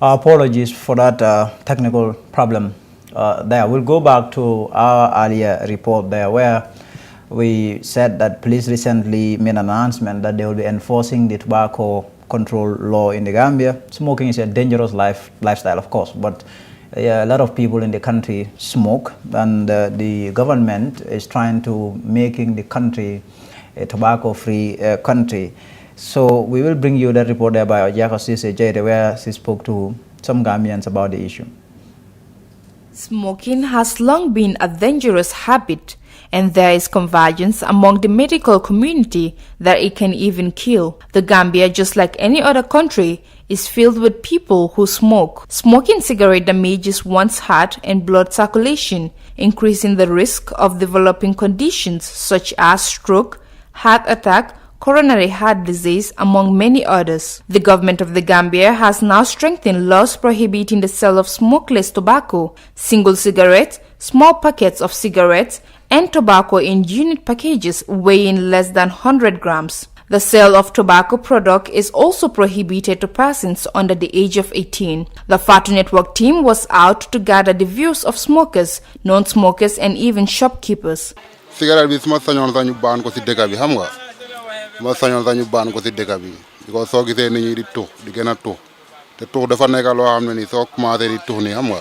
Apologies for that technical problem there. We'll go back to our earlier report there where we said that police recently made an announcement that they will be enforcing the tobacco control law in the Gambia. Smoking is a dangerous lifestyle, of course, but a lot of people in the country smoke, and the government is trying to making the country a tobacco-free country. So we will bring you that report there by Ojaka Sise Jere, where she spoke to some Gambians about the issue. Smoking has long been a dangerous habit, and there is convergence among the medical community that it can even kill. The Gambia, just like any other country, is filled with people who smoke. Smoking cigarette damages one's heart and blood circulation, increasing the risk of developing conditions such as stroke, heart attack, coronary heart disease, among many others. The government of the Gambia has now strengthened laws prohibiting the sale of smokeless tobacco, single cigarettes, small packets of cigarettes, and tobacco in unit packages weighing less than 100 grams. The sale of tobacco product is also prohibited to persons under the age of 18. The Part2 Network team was out to gather the views of smokers, non-smokers, and even shopkeepers. Cigarette bi suma sañoon sañu baan ko ci dëkk bi xam nga ma sañoon sañu baan ko ci dëkk bi because soo gisee nit ñi di tux di gën a tux te tux dafa nekk loo xam ne ni soo commencé di tux nii xam nga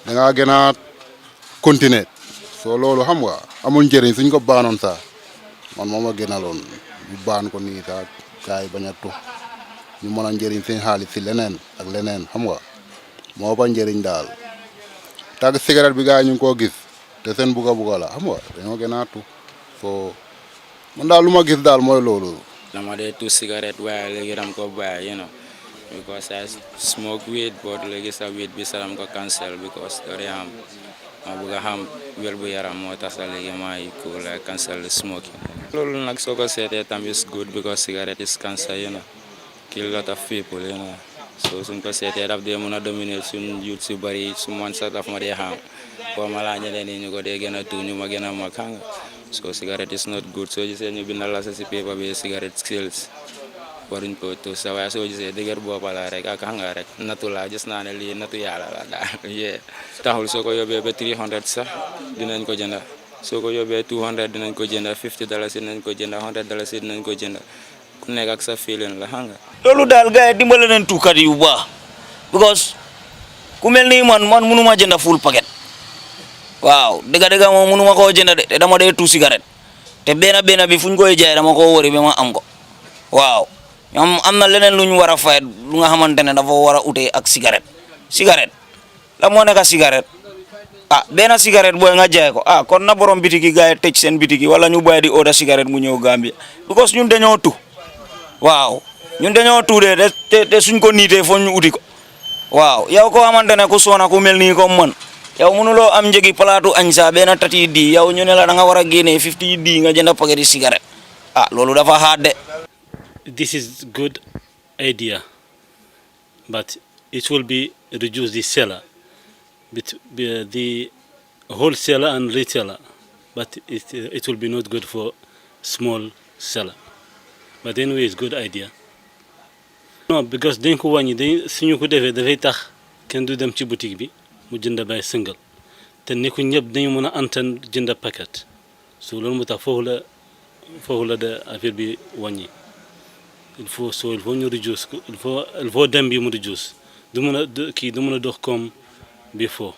da ngaa gën a continuer soo loolu xam nga amul njëriñ suñ ko baanoon sax man moom a gënaloon ñu baan ko nii sax kaay bañ a tux ñu mën a njëriñ seen xaalis si leneen ak leneen xam nga moo ba njëriñ daal tag cigarette bi gars yi ñu ngi koo gis te seen buga la xam nga dañoo gën a tux so man daal lu ma gis daal mooy loolu. dama dee tu cigarette waaye léegi dama ko bàyyi you know because I smoke weed but léegi sa weed bi sax dama ko cancel because dori am ma bëgg a xam wér bu yaram moo tax sax léegi may ko la cancel smoking. loolu nag soo ko seetee tam is good because cigarette is cancer you know kill a lot of people you know so suñ ko seetee daf dee mën a dominer suñ youth si bari su man sax daf ma dee xam boo ma laa ñeneen ñi ñu ko dee gën a tuur ñu ma gën a mag xam nga so cigarette is not good soo gisee ñu bindal la sa si paper bi cigarette skills waruñ ko tuur sa waaye soo gisee dëgër boppa la rek ak xam nga rek natu la gis naa ne lii natu yàlla la daal yee taxul soo ko yóbbee ba 300 sax dinañ ko jënda soo ko yóbbee 200 dinañ ko jënda $50 dinañ ko jënda $100 dinañ ko jënda ku nekk ak sa feeling la xam nga loolu daal gars yi dimbale nañ tuukat yu baax because ku mel ni man mënuma jënda full packet waaw dëgg moom mënuma koo jënda de te dama dee tu cigarette te benn bi fuñ koy jaay dama ko wari ba ma am ko waaw ñoom am na leneen lu ñu war a fay lu nga xamante ne dafa war a utee ak cigarette la moo nekk cigarette benn cigarette booy nga jaay ko kon na borom bitiki gars yi tëj seen bitiki wala ñu bàyyi di order cigarette mu ñëw Gambia because ñun dañoo tu waaw ñun dañoo tu de te suñ ko niitee fo ñu uti ko waaw yow ko xamante ne ku soona ku mel nii comme man yow mënuloo am njëgi palaatu añ sa benn 30 di yow ñu ne la da nga war a génnee 50 di nga jënd paquet di cigarette loolu dafa xaat de. This is good idea, but it will be reduce the seller, the wholesaler and retailer, but it will be not good for small seller. But anyway, it's good idea. No, because dañ ko wàññi suñu ko defee dafay tax kenn du dem ci boutique bi mu jënd bay single te ni ko ñëpp dañu mën a antan jënd paquet so loolu moo tax foofu la de affaire bi wàññi. il faut ñu reduce il faut dem bi mu reduce du mën a dox comme before.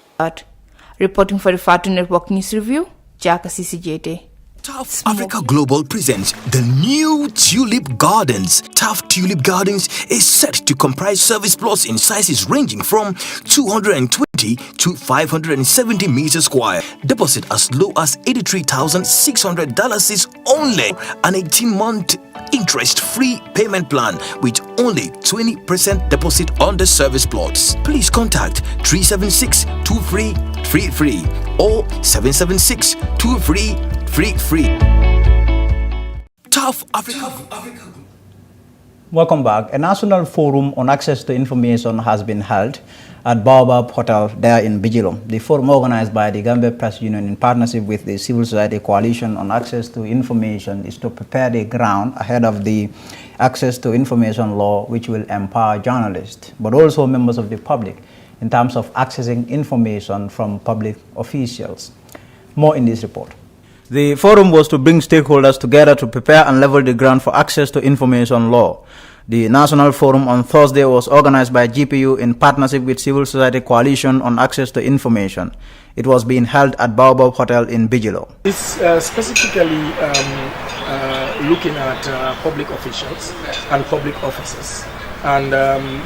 Reporting for the Part2 Network News Review, Jaka CCJT. Tough Africa Global presents the new Tulip Gardens. Tough Tulip Gardens is set to comprise service plots in sizes ranging from 220 to 570 meters square. Deposit as low as $83,600 is only an 18-month interest-free payment plan with only 20% deposit on the service plots. Please contact 376-2333 or 776-2333. Tough Africa. Welcome back. A national forum on access to information has been held at Baobab Hotel there in Bijilo. The forum, organized by the Gambia Press Union in partnership with the Civil Society Coalition on Access to Information, is to prepare the ground ahead of the Access to Information law, which will empower journalists, but also members of the public, in terms of accessing information from public officials. More in this report. The forum was to bring stakeholders together to prepare and level the ground for access to information law. The National Forum on Thursday was organized by GPU in partnership with Civil Society Coalition on Access to Information. It was being held at Baobab Hotel in Bijilo. It's specifically looking at public officials and public officers. And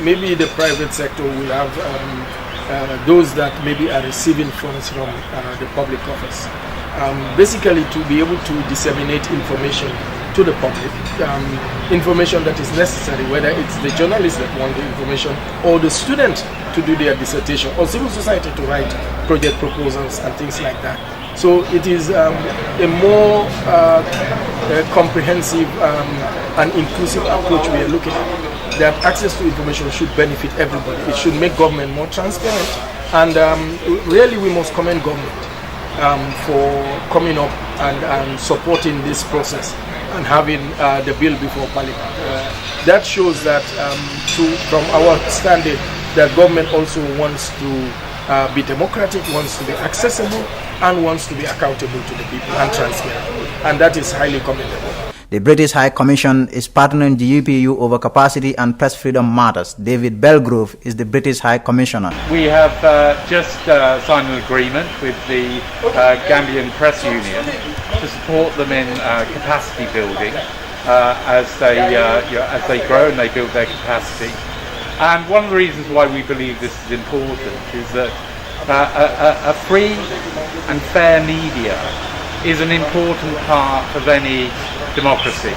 maybe the private sector will have those that maybe are receiving funds from the public office. Basically to be able to disseminate information to the public, information that is necessary, whether it's the journalists that want the information or the student to do their dissertation or civil society to write project proposals and things like that. So it is a more comprehensive and inclusive approach we are looking at, that access to information should benefit everybody. It should make government more transparent, and really we must commend government for coming up and supporting this process and having the bill before Parliament. That shows that from our standing, that government also wants to be democratic, wants to be accessible, and wants to be accountable to the people and transparent. And that is highly commendable. The British High Commission is partnering the GPU over capacity and press freedom matters. David Belgrove is the British High Commissioner. We have just signed an agreement with the Gambian Press Union to support them in capacity building as they grow and they build their capacity. And one of the reasons why we believe this is important is that a free and fair media is an important part of any democracy.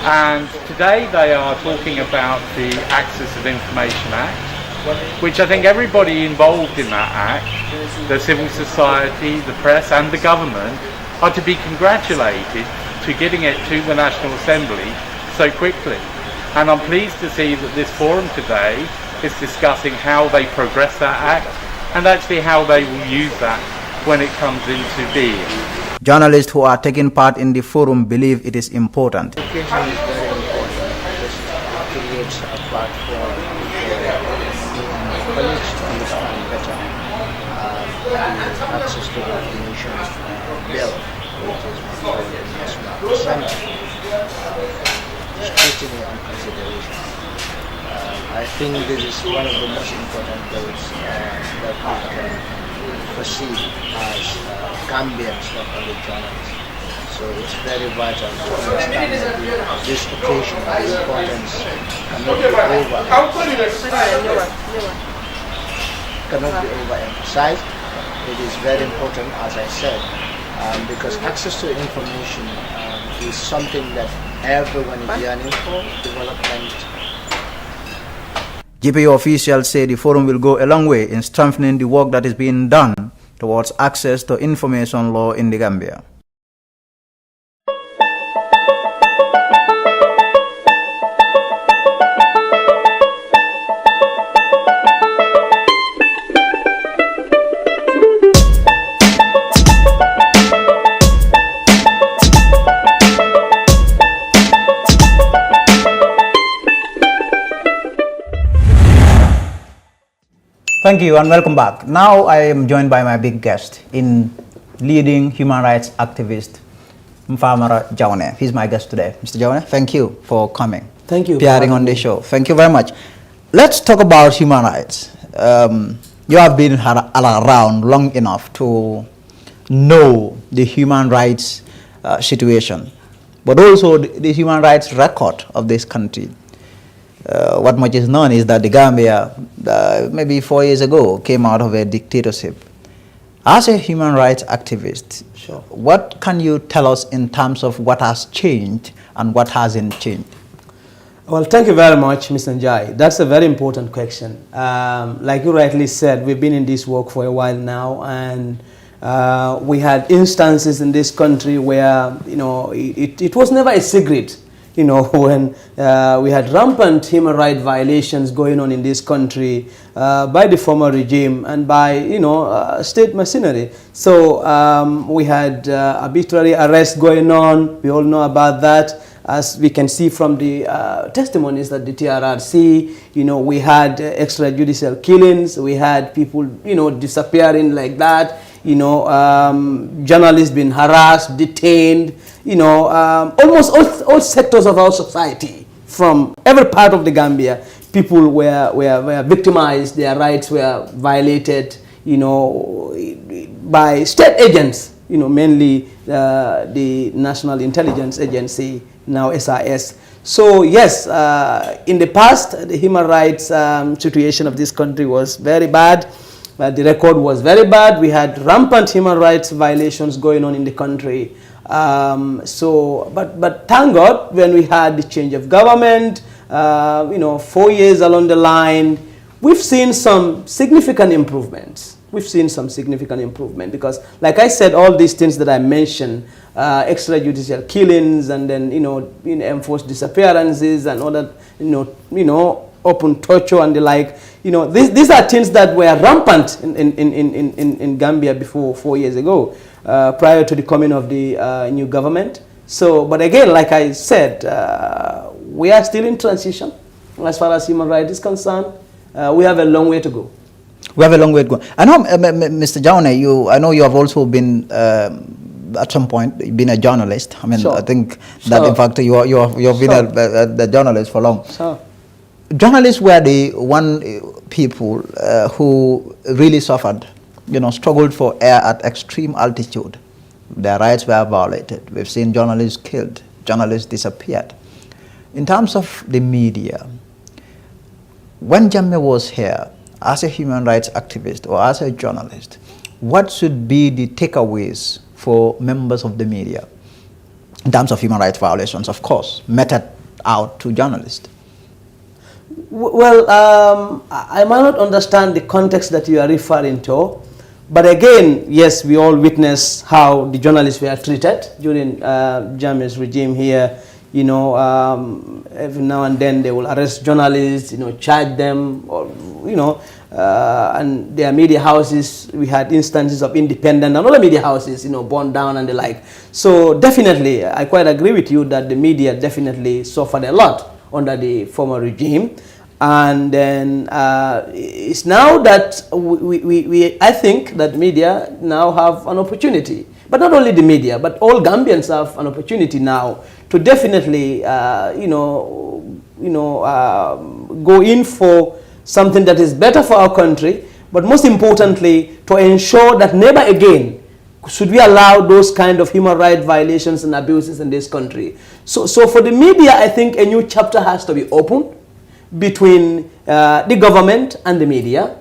And today they are talking about the Access of Information Act, which I think everybody involved in that act, the civil society, the press and the government, are to be congratulated to getting it to the National Assembly so quickly. And I'm pleased to see that this forum today is discussing how they progress that act and actually how they will use that when it comes into being. Journalists who are taking part in the forum believe it is important. Education is very important because it creates a platform for colleagues to understand better the access to information bill, which is before the National Assembly, scrutiny and consideration. I think this is one of the most important bills that we can proceed as Gambians, not only journalists. So it's very vital to understand that this occasion, the importance cannot be overemphasized. It is very important, as I said, because access to information is something that everyone is yearning for. Development. GPU officials say the forum will go a long way in strengthening the work that is being done towards access to information law in the Gambia. Thank you and welcome back. Now I am joined by my big guest in leading human rights activist Mfamara Jaune. He's my guest today. Mr. Jaune, thank you for coming. Thank you. Appearing on the show. Thank you very much. Let's talk about human rights. You have been around long enough to know the human rights situation, but also the human rights record of this country. What much is known is that the Gambia, maybe 4 years ago, came out of a dictatorship. As a human rights activist, sure, what can you tell us in terms of what has changed and what hasn't changed? Well, thank you very much, Mr. Njai. That's a very important question. Like you rightly said, we've been in this work for a while now, and we had instances in this country where, you know, it was never a secret, you know, when we had rampant human rights violations going on in this country by the former regime and by, you know, state machinery. So we had arbitrary arrests going on. We all know about that. As we can see from the testimonies that the TRRC, you know, we had extrajudicial killings. We had people, you know, disappearing like that. You know, journalists being harassed, detained, you know, almost all sectors of our society, from every part of the Gambia, people were victimized, their rights were violated, you know, by state agents, you know, mainly the National Intelligence Agency, now SIS. So yes, in the past, the human rights situation of this country was very bad. The record was very bad. We had rampant human rights violations going on in the country. But thank God, when we had the change of government, you know, 4 years along the line, we've seen some significant improvements. We've seen some significant improvement because, like I said, all these things that I mentioned, extrajudicial killings, and then, you know, enforced disappearances and all that, you know, open torture and the like, you know, these are things that were rampant in Gambia before 4 years ago, prior to the coming of the new government. So, but again, like I said, we are still in transition as far as human rights is concerned. We have a long way to go. We have a long way to go. I know, Mr. Jaune, I know you have also been, at some point, been a journalist. I mean, sure. I think that, in fact, you have been a journalist for long. Sure. Journalists were the people who really suffered, you know, struggled for air at extreme altitude. Their rights were violated. We've seen journalists killed, journalists disappeared. In terms of the media, when Jammeh was here, as a human rights activist or as a journalist, what should be the takeaways for members of the media in terms of human rights violations, of course, meted out to journalists? Well, I might not understand the context that you are referring to, but again, yes, we all witnessed how the journalists were treated during Jammeh's regime here. You know, every now and then they will arrest journalists, you know, charge them, or, you know, and their media houses, we had instances of independent and other media houses, you know, burned down and the like. So definitely, I quite agree with you that the media definitely suffered a lot under the former regime. And then it's now that I think that media now have an opportunity, but not only the media, but all Gambians have an opportunity now to definitely, go in for something that is better for our country, but most importantly, to ensure that never again should we allow those kind of human rights violations and abuses in this country. So for the media, I think a new chapter has to be opened between the government and the media,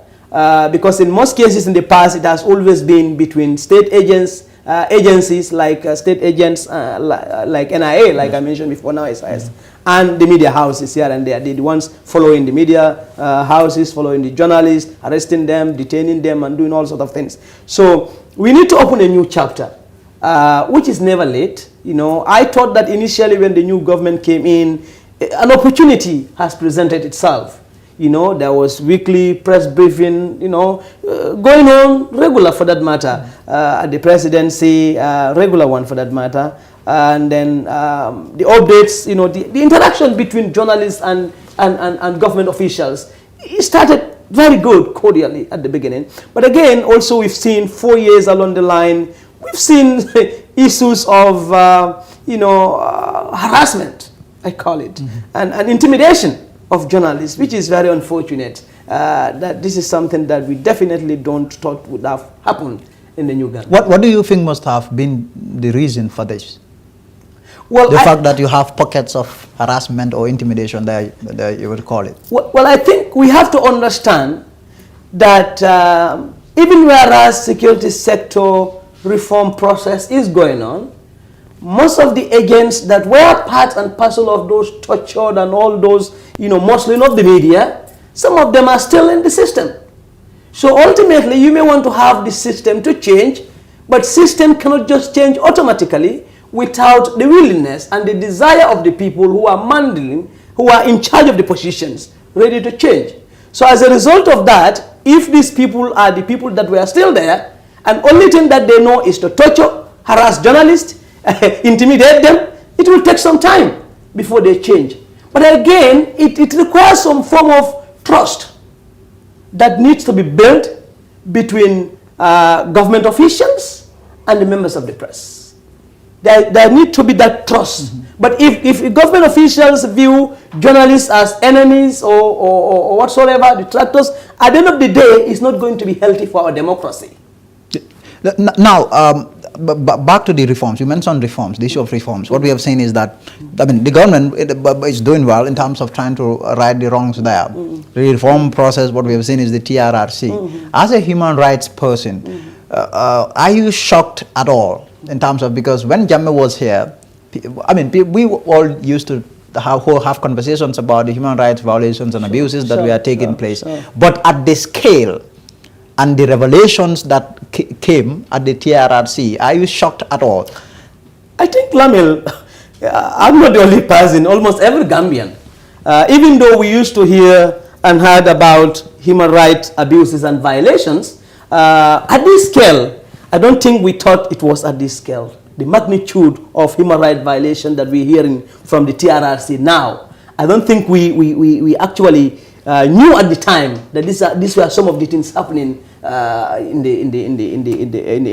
because in most cases in the past, it has always been between state agencies like state agents like NIA, like I mentioned before, now SIS, and the media houses here and there. They're the ones following the media houses, following the journalists, arresting them, detaining them, and doing all sorts of things. So we need to open a new chapter, which is never late. You know, I thought that initially when the new government came in, an opportunity has presented itself. You know, there was weekly press briefing, you know, going on regular for that matter, at the presidency, regular one for that matter. And then the updates, you know, the interaction between journalists and government officials, it started very good, cordially at the beginning. But again, also we've seen 4 years along the line, we've seen issues of, harassment, I call it, and intimidation of journalists, which is very unfortunate. That this is something that we definitely don't thought would have happened in the new government. What do you think must have been the reason for this? Well, the fact that you have pockets of harassment or intimidation, that you would call it. Well, I think we have to understand that even whereas security sector reform process is going on, most of the agents that were part and parcel of those tortured and all those, you know, mostly not the media, some of them are still in the system. So ultimately, you may want to have the system to change, but system cannot just change automatically without the willingness and the desire of the people who are mandling, who are in charge of the positions, ready to change. So as a result of that, if these people are the people that were still there, and only thing that they know is to torture, harass journalists, intimidate them, it will take some time before they change. But again, it requires some form of trust that needs to be built between government officials and the members of the press. There need to be that trust. But if government officials view journalists as enemies or whatsoever, detractors, at the end of the day, it's not going to be healthy for our democracy. Now, back to the reforms. You mentioned reforms, the issue of reforms. What we have seen is that, I mean, the government is doing well in terms of trying to right the wrongs there. The reform process, what we have seen is the TRRC. As a human rights person, are you shocked at all in terms of, because when Jammeh was here, I mean, we all used to have conversations about the human rights violations and abuses that were taking place. But at the scale and the revelations that came at the TRRC, are you shocked at all? I think, Lamil, I'm not the only person, almost every Gambian. Even though we used to hear and heard about human rights abuses and violations, at this scale, I don't think we thought it was at this scale. The magnitude of human rights violation that we're hearing from the TRRC now, I don't think we actually knew at the time that these were some of the things happening in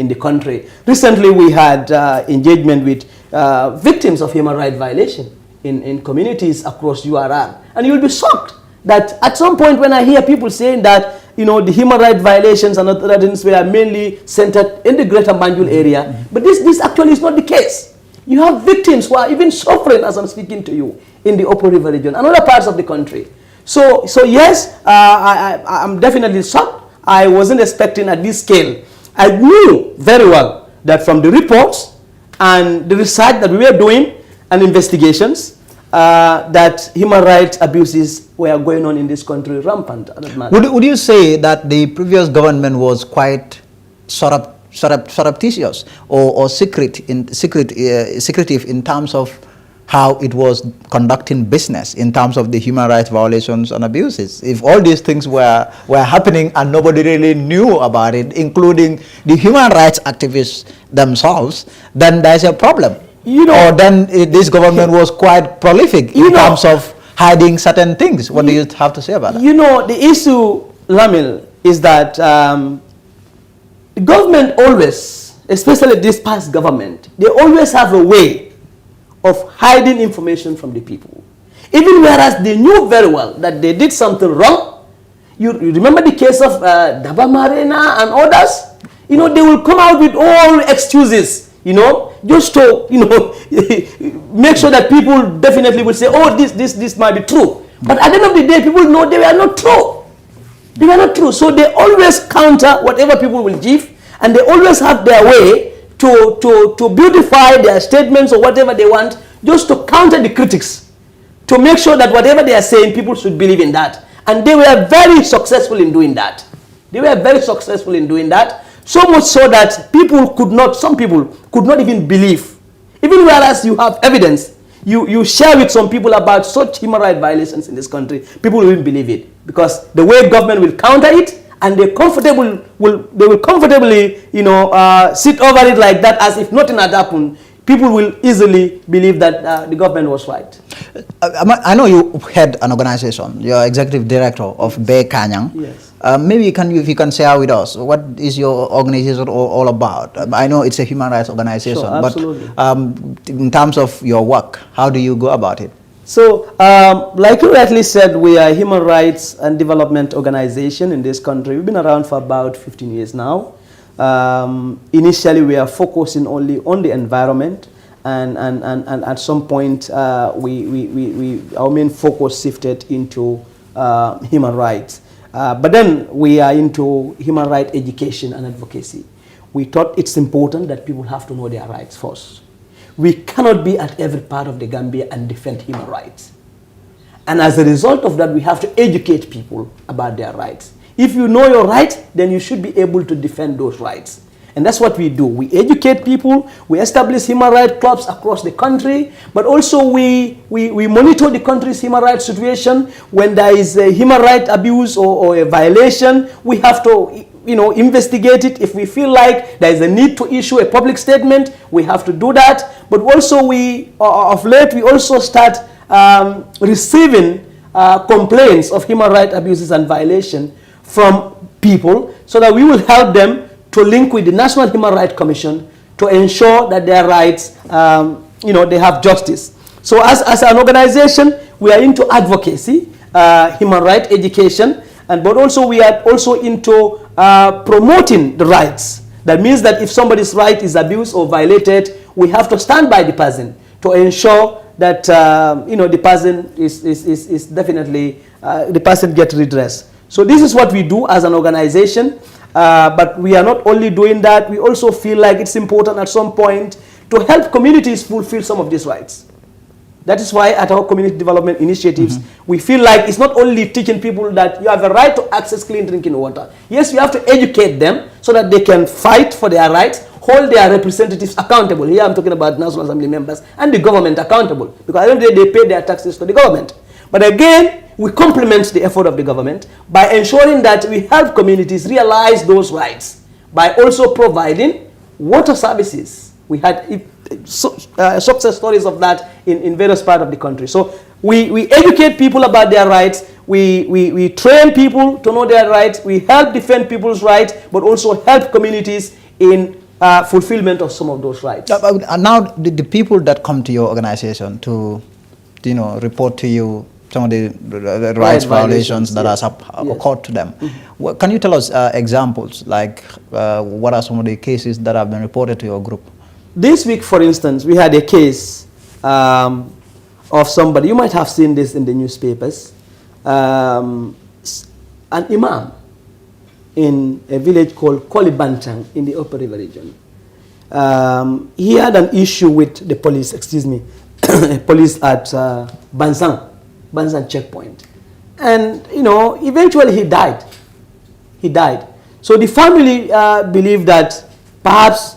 the country. Recently, we had engagement with victims of human rights violation in communities across URR, and you'll be shocked that at some point when I hear people saying that, you know, the human rights violations and other things were mainly centered in the Greater Banjul area, but this actually is not the case. You have victims who are even suffering, as I'm speaking to you, in the Upper River region and other parts of the country. So yes, I'm definitely shocked. I wasn't expecting at this scale. I knew very well that from the reports and the research that we were doing and investigations, that human rights abuses were going on in this country rampant. Would you say that the previous government was quite surreptitious or secretive in terms of how it was conducting business in terms of the human rights violations and abuses? If all these things were happening and nobody really knew about it, including the human rights activists themselves, then there's a problem. You know, or then this government was quite prolific in terms of hiding certain things. What do you have to say about that? You know, the issue, Lamil, is that the government always, especially this past government, they always have a way of hiding information from the people. Even whereas they knew very well that they did something wrong. You remember the case of Daba Marina and others? You know, they will come out with all excuses, you know, just to, you know, make sure that people definitely will say, oh, this might be true. But at the end of the day, people know they were not true. They were not true. So they always counter whatever people will give, and they always have their way to beautify their statements or whatever they want, just to counter the critics, to make sure that whatever they are saying, people should believe in that. And they were very successful in doing that. They were very successful in doing that. So much so that some people could not even believe. Even whereas you have evidence, you share with some people about such human rights violations in this country, people will even believe it. Because the way government will counter it, and they will comfortably, you know, sit over it like that as if nothing had happened, people will easily believe that the government was right. I know you head an organization. You're executive director of Be Kanyang. Yes. Maybe if you can share with us, what is your organization all about? I know it's a human rights organization, sure, absolutely. But in terms of your work, how do you go about it? So, like you rightly said, we are a human rights and development organization in this country. We've been around for about 15 years now. Initially, we are focusing only on the environment, and at some point, our main focus shifted into human rights. But then we are into human rights education and advocacy. We thought it's important that people have to know their rights first. We cannot be at every part of the Gambia and defend human rights. And as a result of that, we have to educate people about their rights. If you know your rights, then you should be able to defend those rights. And that's what we do. We educate people, we establish human rights clubs across the country, but also we monitor the country's human rights situation. When there is a human rights abuse or a violation, we have to investigate it. If we feel like there is a need to issue a public statement, we have to do that. But also of late, we also start receiving complaints of human rights abuses and violation from people, so that we will help them to link with the National Human Rights Commission to ensure that their rights, they have justice. So as an organization, we are into advocacy, human rights education, but also we are also into promoting the rights. That means that if somebody's right is abused or violated, we have to stand by the person to ensure that the person is definitely the person gets redress. So this is what we do as an organization, but we are not only doing that. We also feel like it's important at some point to help communities fulfill some of these rights. That is why at our community development initiatives, we feel like it's not only teaching people that you have a right to access clean drinking water. Yes, we have to educate them so that they can fight for their rights, hold their representatives accountable. Here I'm talking about National Assembly members and the government accountable, because at the end of the day, they pay their taxes to the government. But again, we complement the effort of the government by ensuring that we help communities realize those rights by also providing water services. We had success stories of that in various parts of the country. So we educate people about their rights. We train people to know their rights. We help defend people's rights, but also help communities in fulfillment of some of those rights. Now, the people that come to your organization to, report to you some of the rights violations that have occurred to them. Can you tell us examples, like what are some of the cases that have been reported to your group? This week, for instance, we had a case of somebody, you might have seen this in the newspapers, an imam in a village called Kolibantang in the Upper River region. He had an issue with the police, police at Banzan checkpoint. And, eventually he died. So the family believed that perhaps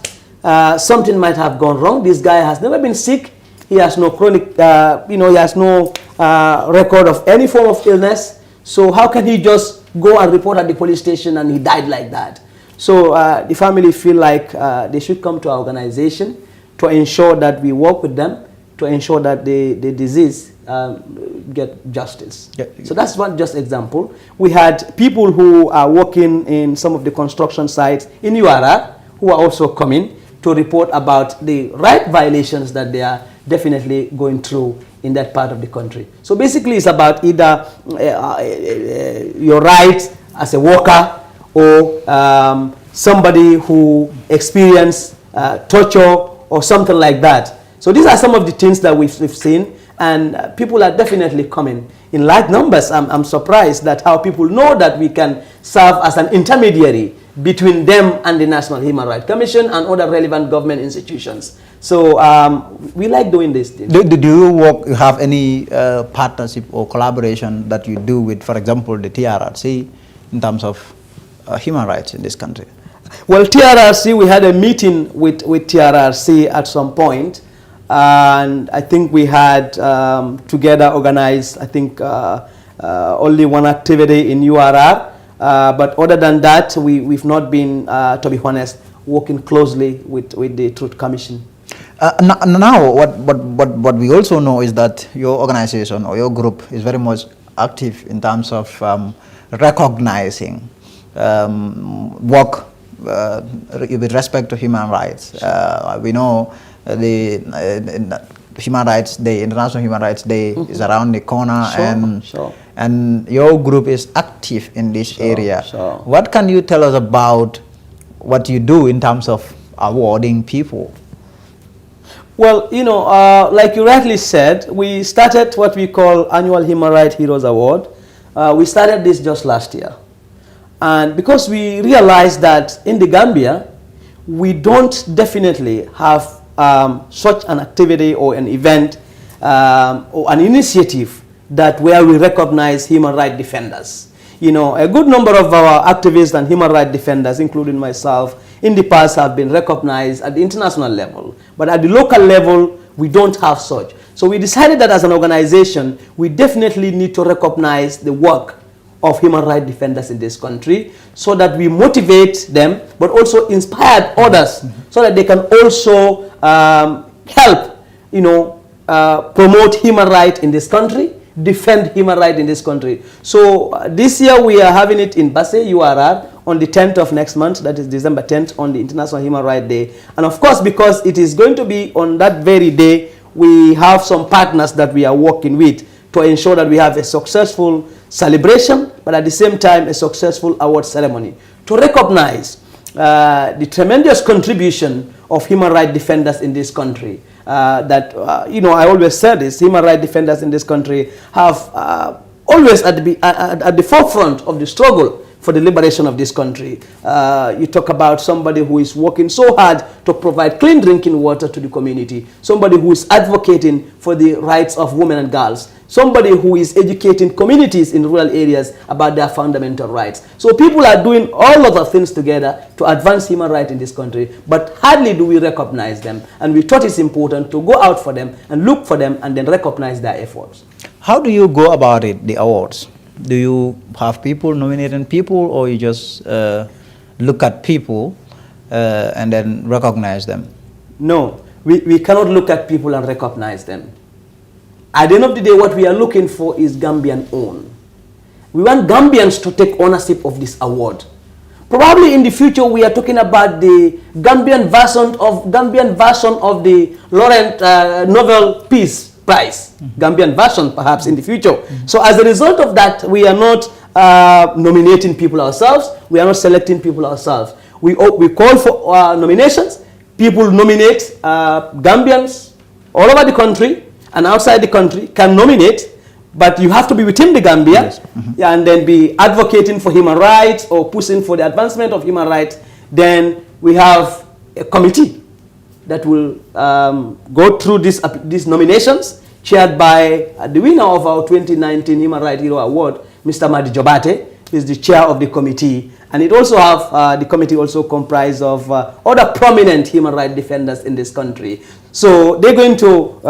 something might have gone wrong. This guy has never been sick. He has no chronic, he has no record of any form of illness. So how can he just go and report at the police station and he died like that? So the family feel like they should come to our organization to ensure that we work with them, to ensure that the disease get justice. So that's one just example. We had people who are working in some of the construction sites in URR who are also coming to report about the right violations that they are definitely going through in that part of the country. So basically it's about either your rights as a worker or somebody who experienced torture or something like that. So these are some of the things that we've seen, and people are definitely coming in large numbers. I'm surprised that how people know that we can serve as an intermediary between them and the National Human Rights Commission and other relevant government institutions. So we like doing this thing. Do you have any partnership or collaboration that you do with, for example, the TRRC in terms of human rights in this country? Well, TRRC, we had a meeting with TRRC at some point, and I think we had together organized, I think, only one activity in URR. But other than that, we've not been, to be honest, working closely with the Truth Commission. Now, what we also know is that your organization or your group is very much active in terms of recognizing work with respect to human rights. We know the Human Rights Day, International Human Rights Day is around the corner, and your group is active in this area. What can you tell us about what you do in terms of awarding people? Well, like you rightly said, we started what we call Annual Human Rights Heroes Award. We started this just last year. And because we realized that in the Gambia, we don't definitely have such an activity or an event or an initiative where we recognize human rights defenders. A good number of our activists and human rights defenders, including myself, in the past have been recognized at the international level. But at the local level, we don't have such. So we decided that as an organization, we definitely need to recognize the work of human rights defenders in this country so that we motivate them, but also inspire others so that they can also help, promote human rights in this country, defend human rights in this country. So this year we are having it in Basse, URR, on the 10th of next month, that is December 10th, on the International Human Rights Day. And of course, because it is going to be on that very day, we have some partners that we are working with to ensure that we have a successful celebration, but at the same time, a successful award ceremony to recognize the tremendous contribution of human rights defenders in this country. I always said this, human rights defenders in this country have always at the forefront of the struggle for the liberation of this country. You talk about somebody who is working so hard to provide clean drinking water to the community, somebody who is advocating for the rights of women and girls, somebody who is educating communities in rural areas about their fundamental rights. So people are doing all of the things together to advance human rights in this country, but hardly do we recognize them. And we thought it's important to go out for them and look for them and then recognize their efforts. How do you go about it, the awards? Do you have people nominating people, or you just look at people and then recognize them? No, we cannot look at people and recognize them. At the end of the day, what we are looking for is Gambian own. We want Gambians to take ownership of this award. Probably in the future, we are talking about the Gambian version of the Laurent Nobel Peace Prize. Gambian version, perhaps, in the future. So as a result of that, we are not nominating people ourselves. We are not selecting people ourselves. We call for nominations. People nominate Gambians all over the country and outside the country can nominate, but you have to be within the Gambia. Yes. And then be advocating for human rights or pushing for the advancement of human rights. Then we have a committee that will go through these nominations, chaired by the winner of our 2019 Human Rights Hero Award, Mr. Madi Jobate, who is the chair of the committee. And it also have, the committee also comprised of other prominent human rights defenders in this country. So they're going to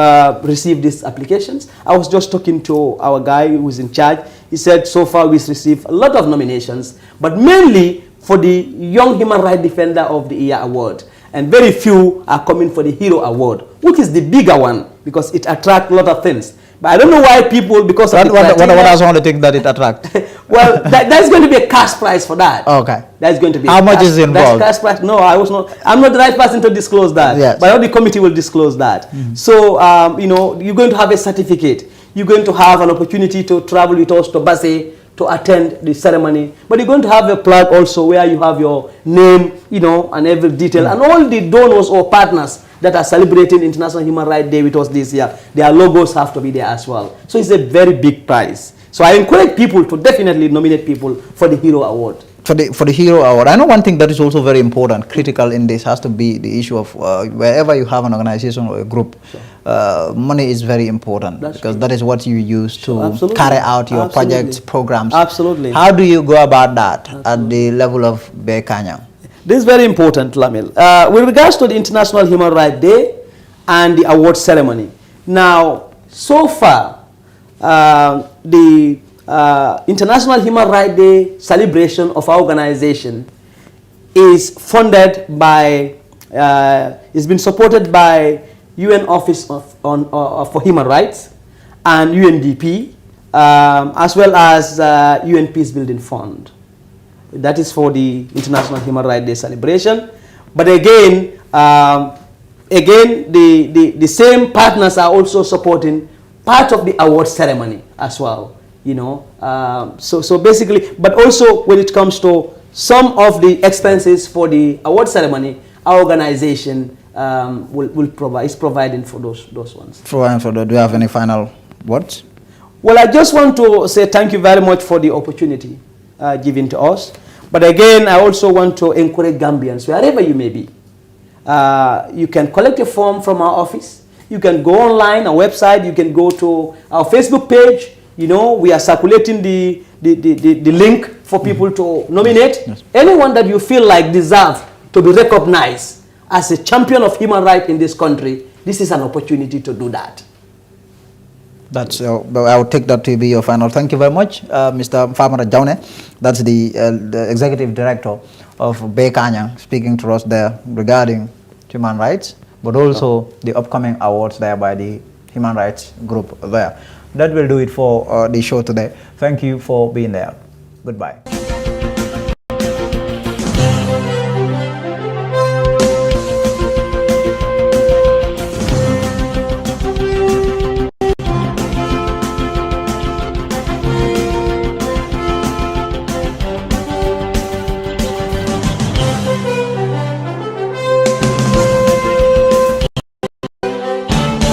receive these applications. I was just talking to our guy who is in charge. He said so far we've received a lot of nominations, but mainly for the Young Human Rights Defender of the Year Award. And very few are coming for the Hero Award, which is the bigger one because it attracts a lot of things. But I don't know why people, because of what are some of the things that it attracts? Well, there's going to be a cash prize for that. Okay. That's going to be. How much is involved? That's cash prize. No, I'm not the right person to disclose that. Yes. But the committee will disclose that. So, you're going to have a certificate. You're going to have an opportunity to travel with us to Basse to attend the ceremony. But you're going to have a plaque also where you have your name, and every detail. And all the donors or partners that are celebrating International Human Rights Day with us this year, their logos have to be there as well. So it's a very big prize. So I encourage people to definitely nominate people for the Hero Award. For the Hero Award, I know one thing that is also very important, critical in this has to be the issue of wherever you have an organization or a group, money is very important. That's because true. That is what you use to carry out your projects, programs. Absolutely. How do you go about that at the level of Bekanya? This is very important, Lamil. With regards to the International Human Rights Day and the award ceremony. Now, so far, the International Human Rights Day celebration of our organization is funded by, it's been supported by UN Office for Human Rights and UNDP, as well as UN Peace Building Fund. That is for the International Human Rights Day celebration. But again, the same partners are also supporting part of the award ceremony as well. So basically, but also when it comes to some of the expenses for the award ceremony, our organization is providing for those ones. Do you have any final words? Well, I just want to say thank you very much for the opportunity given to us. But again, I also want to encourage Gambians, wherever you may be. You can collect a form from our office. You can go online, our website. You can go to our Facebook page. We are circulating the link for people to nominate. Yes. Anyone that you feel like deserve to be recognized as a champion of human rights in this country, this is an opportunity to do that. That's I will take that to be your final. Thank you very much, Mr. Famara Jaune. That's the executive director of Bekanyang, speaking to us there regarding human rights, but also the upcoming awards there by the human rights group there. That will do it for the show today. Thank you for being there. Goodbye.